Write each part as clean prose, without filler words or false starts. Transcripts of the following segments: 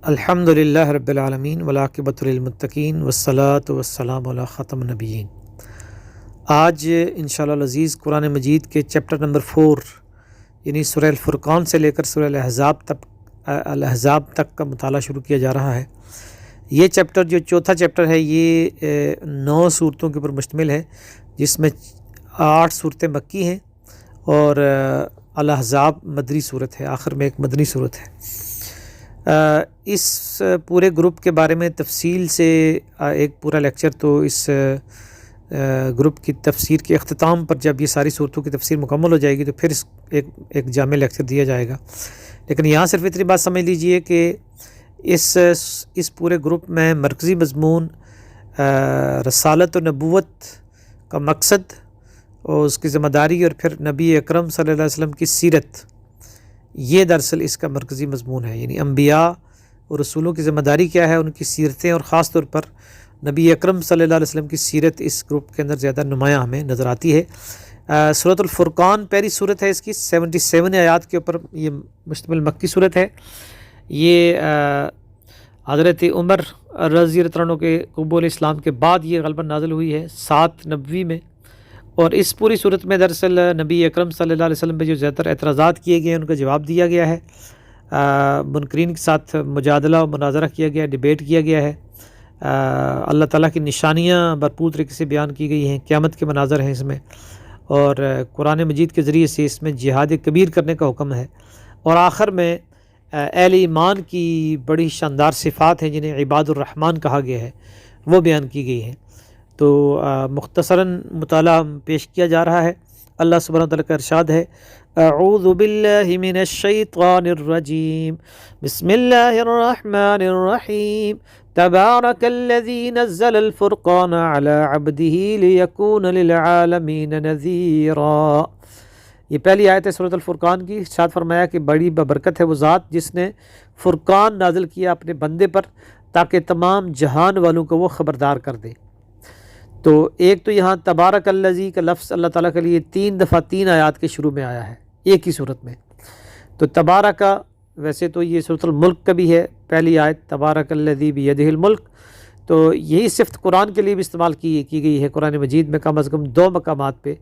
الحمدللہ رب العالمین والعاقبۃ للمتقین والصلاۃ والسلام علی خاتم النبیین۔ آج انشاءاللہ العزیز قرآن مجید کے چیپٹر نمبر 4 یعنی سورہ الفرقان سے لے کر سورہ الاحزاب تک کا مطالعہ شروع کیا جا رہا ہے۔ یہ چیپٹر جو چوتھا چیپٹر ہے یہ 9 صورتوں کے اوپر مشتمل ہے، جس میں 8 صورتیں مکی ہیں اور الاحزاب مدنی صورت ہے، آخر میں ایک مدنی صورت ہے۔ اس پورے گروپ کے بارے میں تفصیل سے ایک پورا لیکچر تو اس گروپ کی تفسیر کے اختتام پر جب یہ ساری صورتوں کی تفسیر مکمل ہو جائے گی تو پھر ایک جامع لیکچر دیا جائے گا، لیکن یہاں صرف اتنی بات سمجھ لیجئے کہ اس پورے گروپ میں مرکزی مضمون رسالت و نبوت کا مقصد اور اس کی ذمہ داری اور پھر نبی اکرم صلی اللہ علیہ وسلم کی سیرت، یہ دراصل اس کا مرکزی مضمون ہے۔ یعنی انبیاء اور رسولوں کی ذمہ داری کیا ہے، ان کی سیرتیں، اور خاص طور پر نبی اکرم صلی اللہ علیہ وسلم کی سیرت اس گروپ کے اندر زیادہ نمایاں ہمیں نظر آتی ہے۔ سورۃ الفرقان پہلی صورت ہے، اس کی 77 آیات کے اوپر یہ مشتمل مکی صورت ہے۔ یہ حضرت عمر رضی اللہ عنہ کے قبول اسلام کے بعد یہ غالباً نازل ہوئی ہے 7 نبوی میں، اور اس پوری صورت میں دراصل نبی اکرم صلی اللہ علیہ وسلم پہ جو زیادہ تر اعتراضات کیے گئے ہیں ان کا جواب دیا گیا ہے، منکرین کے ساتھ مجادلہ و مناظرہ کیا گیا ہے، ڈیبیٹ کیا گیا ہے، اللہ تعالیٰ کی نشانیاں بھرپور طریقے سے بیان کی گئی ہیں، قیامت کے مناظر ہیں اس میں، اور قرآن مجید کے ذریعے سے اس میں جہاد کبیر کرنے کا حکم ہے، اور آخر میں اہل ایمان کی بڑی شاندار صفات ہیں جنہیں عباد الرحمن کہا گیا ہے، وہ بیان کی گئی ہیں۔ تو مختصراً مطالعہ پیش کیا جا رہا ہے۔ اللہ سبحانہ وتعالیٰ کا ارشاد ہے، اعوذ باللہ من الشیطان الرجیم، بسم اللہ الرحمن الرحیم، تبارک الذی نزل الفرقان علی عبدہ لیکون للعالمین نذیرا۔ یہ پہلی آیت ہے سورۃ الفرقان کی۔ ارشاد فرمایا کہ بڑی ببرکت ہے وہ ذات جس نے فرقان نازل کیا اپنے بندے پر تاکہ تمام جہان والوں کو وہ خبردار کر دے۔ تو ایک تو یہاں تبارک الذی کا لفظ اللہ تعالیٰ کے لیے 3 دفعہ 3 آیات کے شروع میں آیا ہے ایک ہی صورت میں۔ تو تبارک، ویسے تو یہ سورۃ الملک کا بھی ہے پہلی آیت، تبارک الذی بیدہ الملک، تو یہی صفت قرآن کے لیے بھی استعمال کی گئی ہے قرآن مجید میں کم از کم 2 مقامات پہ،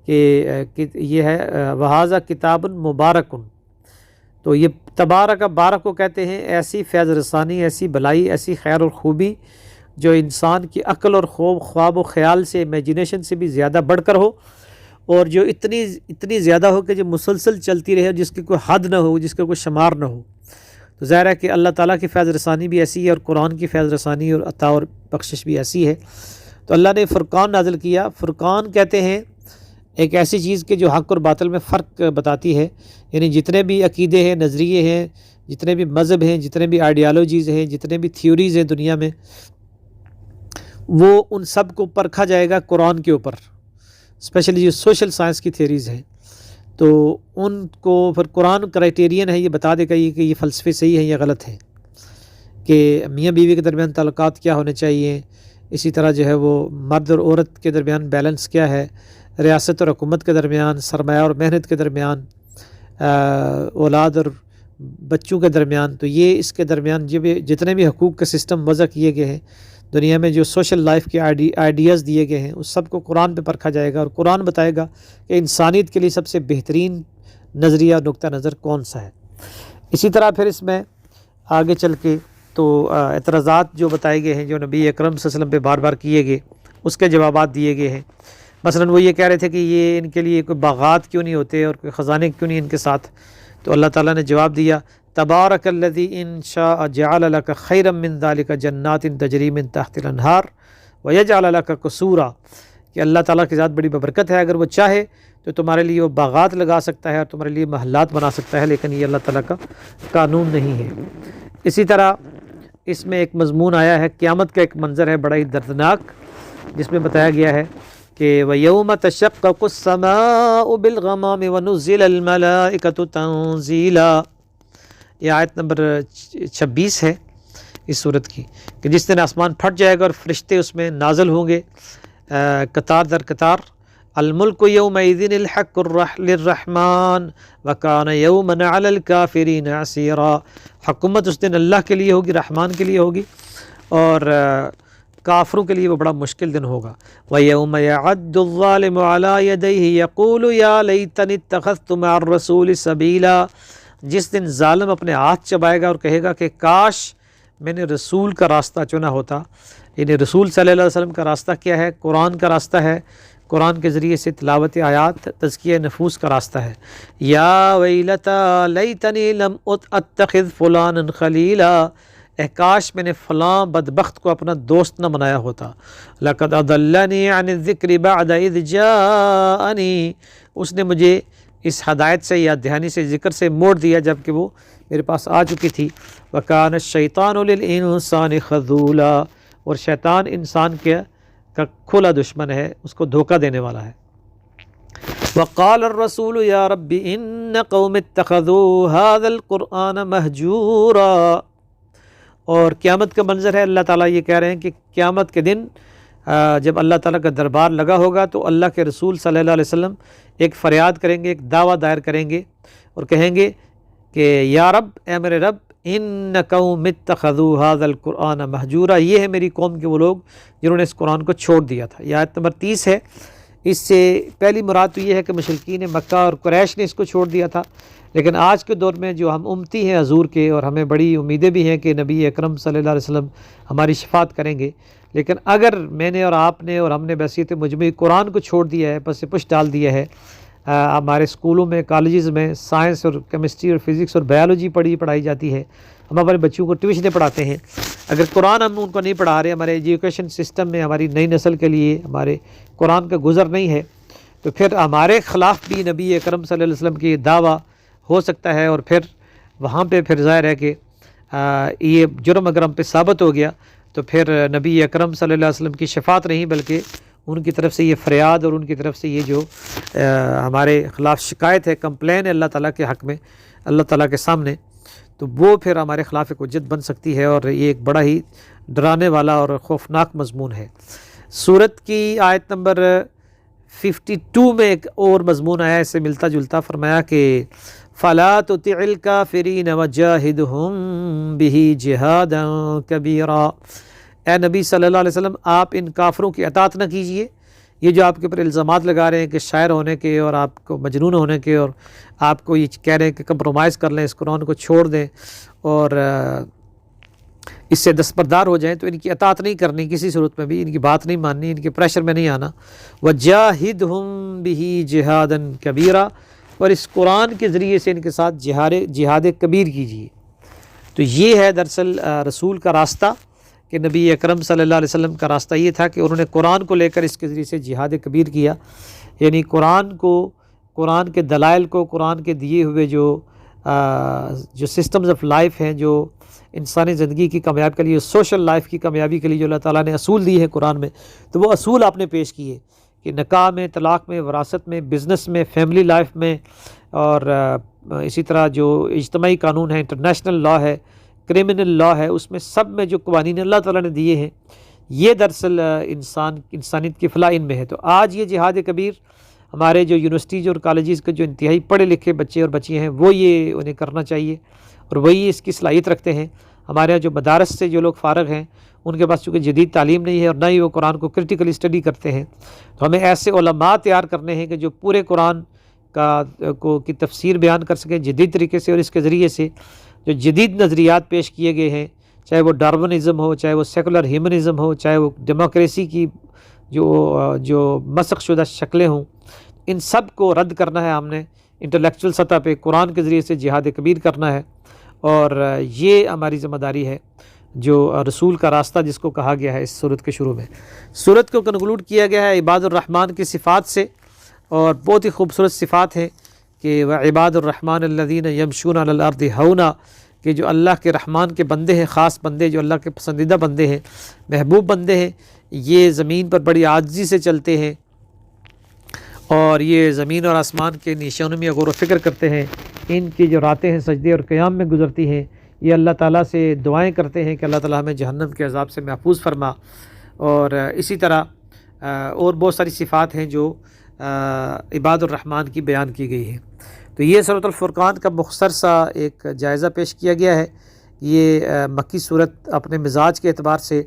کہ یہ ہے وہذا کتاب مبارک۔ تو یہ تبارک بارک کو کہتے ہیں ایسی فیض رسانی، ایسی بھلائی، ایسی خیر اور خوبی جو انسان کی عقل اور خواب و خیال سے، امیجنیشن سے بھی زیادہ بڑھ کر ہو، اور جو اتنی زیادہ ہو کہ جو مسلسل چلتی رہے، جس کی کوئی حد نہ ہو، جس کا کوئی شمار نہ ہو۔ تو ظاہر ہے کہ اللہ تعالیٰ کی فیض رسانی بھی ایسی ہے، اور قرآن کی فیض رسانی اور عطا اور بخشش بھی ایسی ہے۔ تو اللہ نے فرقان نازل کیا۔ فرقان کہتے ہیں ایک ایسی چیز کہ جو حق اور باطل میں فرق بتاتی ہے، یعنی جتنے بھی عقیدے ہیں، نظریے ہیں، جتنے بھی مذہب ہیں، جتنے بھی آئیڈیالوجیز ہیں، جتنے بھی تھیوریز ہیں دنیا میں، وہ ان سب کو پرکھا جائے گا قرآن کے اوپر، اسپیشلی جو سوشل سائنس کی تھیوریز ہیں، تو ان کو پھر قرآن کرائٹیرین ہے، یہ بتا دے گا کہ یہ فلسفے صحیح ہیں یا غلط ہیں، کہ میاں بیوی کے درمیان تعلقات کیا ہونے چاہیے، اسی طرح جو ہے وہ مرد اور عورت کے درمیان بیلنس کیا ہے، ریاست اور حکومت کے درمیان، سرمایہ اور محنت کے درمیان، اولاد اور بچوں کے درمیان، تو یہ اس کے درمیان جتنے بھی حقوق کے سسٹم وضع کیے گئے ہیں دنیا میں، جو سوشل لائف کے آئیڈیاز دیے گئے ہیں، اس سب کو قرآن پہ پرکھا جائے گا، اور قرآن بتائے گا کہ انسانیت کے لیے سب سے بہترین نظریہ اور نقطہ نظر کون سا ہے۔ اسی طرح پھر اس میں آگے چل کے تو اعتراضات جو بتائے گئے ہیں، جو نبی اکرم صلی اللہ علیہ وسلم پہ بار بار کیے گئے، اس کے جوابات دیے گئے ہیں۔ مثلا وہ یہ کہہ رہے تھے کہ یہ ان کے لیے کوئی باغات کیوں نہیں ہوتے اور کوئی خزانے کیوں نہیں ان کے ساتھ، تو اللہ تعالیٰ نے جواب دیا، تبارک الذی ان شاء جعل لک خیرا من ذلک جنات تجری من تحت الانہار ویجعل لک قصورا، کہ اللہ تعالیٰ کی ذات بڑی ببرکت ہے، اگر وہ چاہے تو تمہارے لیے وہ باغات لگا سکتا ہے اور تمہارے لیے محلات بنا سکتا ہے، لیکن یہ اللہ تعالیٰ کا قانون نہیں ہے۔ اسی طرح اس میں ایک مضمون آیا ہے، قیامت کا ایک منظر ہے بڑا ہی دردناک، جس میں بتایا گیا ہے کہ وَيَوْمَ تَشَقَّقُ السَّمَاءُ بِالْغَمَامِ وَنُزِّلَ الْمَلَائِكَةُ تَنزِيلًا، یہ آیت نمبر 26 ہے اس صورت کی، کہ جس دن آسمان پھٹ جائے گا اور فرشتے اس میں نازل ہوں گے قطار در قطار، الملک یومئذ الحق للرحمن وکان یوما علی الکافرین عسیرا، حکومت اس دن اللہ کے لیے ہوگی، رحمان کے لیے ہوگی، اور کافروں کے لیے وہ بڑا مشکل دن ہوگا۔ وَيَوْمَ يَعَدُّ الظَّالِمُ عَلَى يَدَيْهِ يَقُولُ يَا لَيْتَنِي اتَّخَذْتُ مَعَ الرَّسُولِ سَبِيلًا، جس دن ظالم اپنے ہاتھ چبائے گا اور کہے گا کہ کاش میں نے رسول کا راستہ چنا ہوتا۔ یعنی رسول صلی اللہ علیہ وسلم کا راستہ کیا ہے؟ قرآن کا راستہ ہے، قرآن کے ذریعے سے تلاوت آیات، تزکیہ نفوس کا راستہ ہے۔ یا ویلتا لیتنی لم اتخذ فلانا خلیلا، اے کاش میں نے فلاں بدبخت کو اپنا دوست نہ بنایا ہوتا۔ لقد اضلنی عن الذکر بعد اذ جاءنی، اس نے مجھے اس ہدایت سے یا دہانی سے ذکر سے موڑ دیا جب کہ وہ میرے پاس آ چکی تھی۔ وکان الشیطان للانسان خذولا، اور شیطان انسان کا کھلا دشمن ہے، اس کو دھوکہ دینے والا ہے۔ وقال الرسول یا رب ان قوم اتخذوا هذا القرآن مہجورا، اور قیامت کا منظر ہے، اللہ تعالیٰ یہ کہہ رہے ہیں کہ قیامت کے دن جب اللہ تعالیٰ کا دربار لگا ہوگا تو اللہ کے رسول صلی اللہ علیہ وسلم ایک فریاد کریں گے، ایک دعویٰ دائر کریں گے اور کہیں گے کہ یا رب، اے میرے رب، ان قوم اتخذوا هذا القرآن مہجورا، یہ ہے میری قوم کے وہ لوگ جنہوں نے اس قرآن کو چھوڑ دیا تھا۔ یہ آیت نمبر 30 ہے۔ اس سے پہلی مراد تو یہ ہے کہ مشرکین مکہ اور قریش نے اس کو چھوڑ دیا تھا، لیکن آج کے دور میں جو ہم امتی ہیں حضور کے، اور ہمیں بڑی امیدیں بھی ہیں کہ نبی اکرم صلی اللہ علیہ وسلم ہماری شفاعت کریں گے، لیکن اگر میں نے اور آپ نے اور ہم نے بحیثیت مجموعی قرآن کو چھوڑ دیا ہے، پس پش ڈال دیا ہے، ہمارے اسکولوں میں، کالجز میں سائنس اور کیمسٹری اور فزکس اور بایولوجی پڑھائی جاتی ہے، ہم ہمارے بچوں کو ٹیوشنیں پڑھاتے ہیں، اگر قرآن ہم ان کو نہیں پڑھا رہے، ہمارے ایجوکیشن سسٹم میں ہماری نئی نسل کے لیے ہمارے قرآن کا گزر نہیں ہے، تو پھر ہمارے خلاف بھی نبی اکرم صلی اللہ علیہ وسلم کی دعویٰ ہو سکتا ہے، اور پھر وہاں پہ پھر ظاہر ہے کہ یہ جرم اگر ہم پہ ثابت ہو گیا تو پھر نبی اکرم صلی اللہ علیہ وسلم کی شفاعت نہیں، بلکہ ان کی طرف سے یہ فریاد اور ان کی طرف سے یہ جو ہمارے خلاف شکایت ہے، کمپلین ہے اللہ تعالیٰ کے حق میں، اللہ تعالیٰ کے سامنے، تو وہ پھر ہمارے خلاف ایک حجت بن سکتی ہے، اور یہ ایک بڑا ہی ڈرانے والا اور خوفناک مضمون ہے۔ سورت کی آیت نمبر 52 میں ایک اور مضمون آیا اس سے ملتا جلتا، فرمایا کہ فَلَا تُطِعِ الْكَافِرِينَ وَجَاهِدْهُمْ بِهِ جِهَادًا كَبِيرًا، اے نبی صلی اللہ علیہ وسلم آپ ان کافروں کی اطاعت نہ کیجیے، یہ جو آپ کے اوپر الزامات لگا رہے ہیں کہ شاعر ہونے کے اور آپ کو مجنون ہونے کے، اور آپ کو یہ کہہ رہے ہیں کہ کمپرومائز کر لیں، اس قرآن کو چھوڑ دیں اور اس سے دستبردار ہو جائیں، تو ان کی اطاعت نہیں کرنی کسی صورت میں بھی، ان کی بات نہیں ماننی، ان کے پریشر میں نہیں آنا۔ وَجَاهِدْهُمْ بِهِ جِهَادًا كَبِيرًا، اور اس قرآن کے ذریعے سے ان کے ساتھ جہاد کبیر کیجیے۔ تو یہ ہے دراصل رسول کا راستہ، کہ نبی اکرم صلی اللہ علیہ وسلم کا راستہ یہ تھا کہ انہوں نے قرآن کو لے کر اس کے ذریعے سے جہاد کبیر کیا، یعنی قرآن کے دلائل کو، قرآن کے دیے ہوئے جو سسٹمز آف لائف ہیں، جو انسانی زندگی کی کامیابی کے لیے، سوشل لائف کی کامیابی کے لیے جو اللہ تعالیٰ نے اصول دیے ہیں قرآن میں، تو وہ اصول آپ نے پیش کیے کہ نکاح میں، طلاق میں، وراثت میں، بزنس میں، فیملی لائف میں، اور اسی طرح جو اجتماعی قانون ہے، انٹرنیشنل لا ہے، کرمنل لا ہے، اس میں سب میں جو قوانین اللہ تعالیٰ نے دیے ہیں، یہ دراصل انسانیت کی فلاح ان میں ہے۔ تو آج یہ جہاد کبیر ہمارے جو یونیورسٹیز اور کالجز کے جو انتہائی پڑھے لکھے بچے اور بچیاں ہیں، وہ یہ انہیں کرنا چاہیے، اور وہی اس کی صلاحیت رکھتے ہیں۔ ہمارے یہاں جو مدارس سے جو لوگ فارغ ہیں، ان کے پاس چونکہ جدید تعلیم نہیں ہے اور نہ ہی وہ قرآن کو کرٹیکلی اسٹڈی کرتے ہیں، تو ہمیں ایسے علماء تیار کرنے ہیں کہ جو پورے قرآن کی تفسیر بیان کر سکیں جدید طریقے سے، اور اس کے ذریعے سے جو جدید نظریات پیش کیے گئے ہیں، چاہے وہ ڈارونزم ہو، چاہے وہ سیکولر ہیومنزم ہو، چاہے وہ ڈیموکریسی کی جو مسخ شدہ شکلیں ہوں، ان سب کو رد کرنا ہے ہم نے انٹلیکچول سطح پہ، قرآن کے ذریعے سے جہاد کبیر کرنا ہے، اور یہ ہماری ذمہ داری ہے، جو رسول کا راستہ جس کو کہا گیا ہے اس سورت کے شروع میں۔ سورت کو کنکلوڈ کیا گیا ہے عباد الرحمن کی صفات سے، اور بہت ہی خوبصورت صفات ہیں کہ وعباد الرحمن الذین یمشون علی الارض ہونا، کہ جو اللہ کے رحمان کے بندے ہیں، خاص بندے، جو اللہ کے پسندیدہ بندے ہیں، محبوب بندے ہیں، یہ زمین پر بڑی عاجزی سے چلتے ہیں، اور یہ زمین اور آسمان کے نشانوں میں غور و فکر کرتے ہیں، ان کی جو راتیں ہیں سجدے اور قیام میں گزرتی ہیں، یہ اللہ تعالیٰ سے دعائیں کرتے ہیں کہ اللہ تعالیٰ ہمیں جہنم کے عذاب سے محفوظ فرما، اور اسی طرح اور بہت ساری صفات ہیں جو عباد الرحمن کی بیان کی گئی ہے۔ تو یہ سورۃ الفرقان کا مختصر سا ایک جائزہ پیش کیا گیا ہے۔ یہ مکی صورت اپنے مزاج کے اعتبار سے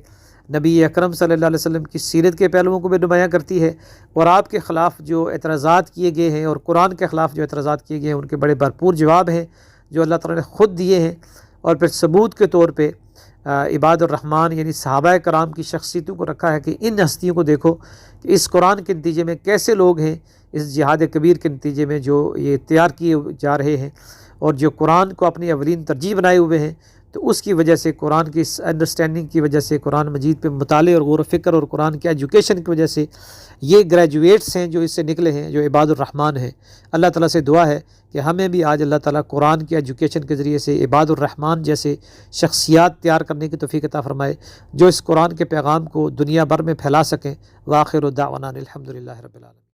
نبی اکرم صلی اللہ علیہ وسلم کی سیرت کے پہلوؤں کو بھی نمایاں کرتی ہے، اور آپ کے خلاف جو اعتراضات کیے گئے ہیں اور قرآن کے خلاف جو اعتراضات کیے گئے ہیں ان کے بڑے بھرپور جواب ہیں جو اللہ تعالیٰ نے خود دیے ہیں، اور پھر ثبوت کے طور پہ عباد الرحمن یعنی صحابہ کرام کی شخصیتوں کو رکھا ہے کہ ان ہستیوں کو دیکھو کہ اس قرآن کے نتیجے میں کیسے لوگ ہیں، اس جہاد کبیر کے نتیجے میں جو یہ تیار کیے جا رہے ہیں اور جو قرآن کو اپنی اولین ترجیح بنائے ہوئے ہیں، تو اس کی وجہ سے قرآن کی اس انڈرسٹینڈنگ کی وجہ سے، قرآن مجید پہ مطالعے اور غور و فکر اور قرآن کی ایجوکیشن کی وجہ سے یہ گریجویٹس ہیں جو اس سے نکلے ہیں، جو عباد الرحمن ہیں۔ اللہ تعالیٰ سے دعا ہے کہ ہمیں بھی آج اللہ تعالیٰ قرآن کی ایجوکیشن کے ذریعے سے عباد الرحمن جیسے شخصیات تیار کرنے کی توفیق عطا فرمائے جو اس قرآن کے پیغام کو دنیا بھر میں پھیلا سکیں۔ وآخر دعوانا الحمدللہ رب العالمین۔